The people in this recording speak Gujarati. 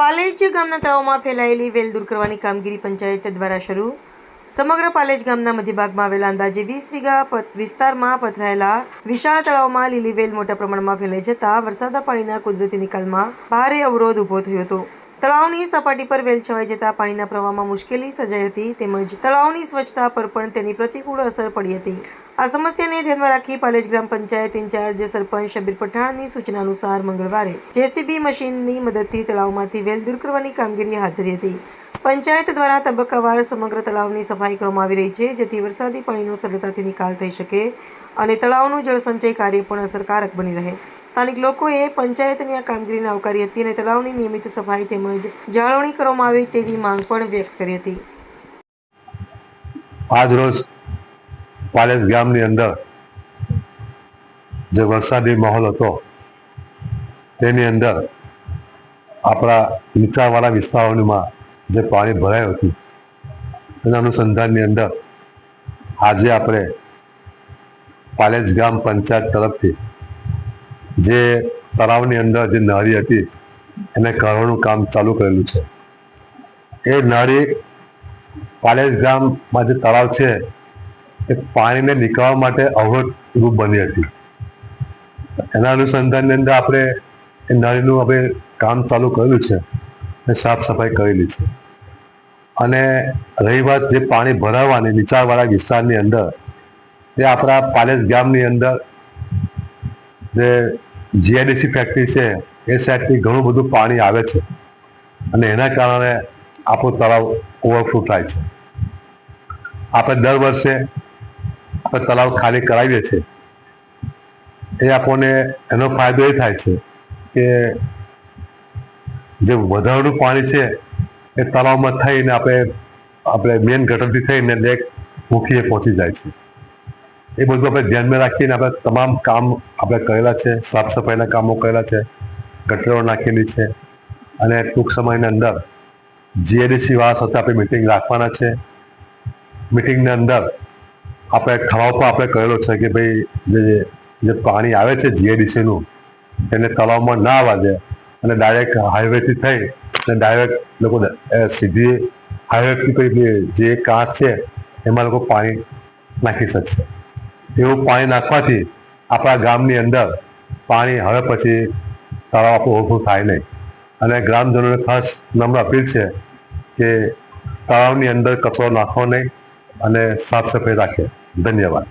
પાલેજ ગામના તળાવમાં ફેલાયેલી વેલ દૂર કરવાની કામગીરી પંચાયત દ્વારા શરૂ. સમગ્ર પાલેજ ગામના મધ્યભાગમાં આવેલા અંદાજે 20 વીઘા વિસ્તારમાં પથરાયેલા વિશાળ તળાવમાં લીલી વેલ મોટા પ્રમાણમાં ફેલાઈ જતા વરસાદના પાણીના કુદરતી નિકાલમાં ભારે અવરોધ ઊભો થયો હતો. તળાવની સપાટી પર વેલ છવાઈ જતા પાણીના પ્રવાહમાં મુશ્કેલી સર્જાઈ હતી, તેમજ તળાવની સ્વચ્છતા પર પણ તેની પ્રતિકૂળ અસર પડી હતી. આ સમસ્યાને ધ્યાનમાં રાખી પાલેજ ગ્રામ પંચાયત ઇન્ચાર્જ સરપંચ શબીર પઠાણની સૂચના અનુસાર મંગળવારે જેસીબી મશીનની મદદથી તળાવમાંથી વેલ દૂર કરવાની કામગીરી હાથ ધરી હતી. પંચાયત દ્વારા તબક્કાવાર સમગ્ર તળાવની સફાઈ કરવામાં આવી રહી છે, જેથી વરસાદી પાણીનો સરળતાથી નિકાલ થઈ શકે અને તળાવનું જળસંચય કાર્ય પણ અસરકારક બની રહે. સ્થાનિક લોકોએ પંચાયતની આ કામગીરીને આવકારી હતી અને તળાવની નિયમિત સફાઈ તેમજ જાળવણી કરવામાં આવે તેવી માંગ પણ વ્યક્ત કરી હતી. આજ રોજ પાલેજ ગામની અંદર જે વરસાદી માહોલ હતો તેની અંદર આપણા નીચાણવાળા વિસ્તારોમાં જે પાણી ભરાયું હતું તેના અનુસંધાનની અંદર આજે આપણે પાલેજ ગ્રામ પંચાયત તરફથી જે તળાવની અંદર જે નળી હતી એને કરવાનું કામ ચાલુ કરેલું છે. એ નળી પાલેજ ગામમાં જે તળાવ છે એ પાણીને નીકળવા માટે અવરોધરૂપ બની હતી. એના અનુસંધાનની અંદર આપણે એ નળીનું હવે કામ ચાલુ કરેલું છે અને સાફ સફાઈ કરેલી છે. અને રહી વાત જે પાણી ભરાવાની નીચાણવાળા વિસ્તારની અંદર, એ આપણા પાલેજ ગામની અંદર જે જીઆઈડીસી ફેક્ટરી છે એ સાઈડથી ઘણું બધું પાણી આવે છે અને એના કારણે આપણું તળાવ ઓવરફ્લો થાય છે. આપણે દર વર્ષે આપણે તળાવ ખાલી કરાવીએ છીએ. એ આપણને એનો ફાયદો એ થાય છે કે જે વધારાનું પાણી છે એ તળાવમાં થઈને આપણે મેન ગટરથી થઈને એક મુખીએ પહોંચી જાય છે. એ બધું આપણે ધ્યાનમાં રાખીને આપણે તમામ કામ આપણે કરેલા છે. સાફ સફાઈના કામો કરેલા છે, ગટરો નાખેલી છે અને ટૂંક સમયની અંદર જીઆઈડીસી વાળા સાથે આપણે મિટિંગ રાખવાના છે. મિટિંગની અંદર આપણે ઠરાવ પણ આપણે કરેલો છે કે ભાઈ જે પાણી આવે છે જીઆઈડીસીનું એને તળાવમાં ના આવવા દે અને ડાયરેક્ટ હાઈવેથી થઈ અને ડાયરેક્ટ લોકો સીધી હાઈવેથી જે કાંસ છે એમાં લોકો પાણી નાખી શકશે. એવું પાણી નાખવાથી આપણા ગામની અંદર પાણી હવે પછી તળાવ આપણું ઓછું થાય નહીં. અને ગ્રામજનોને ખાસ નમ્ર અપીલ છે કે તળાવની અંદર કચરો નાખવો નહીં અને સાફ સફાઈ રાખે. ધન્યવાદ.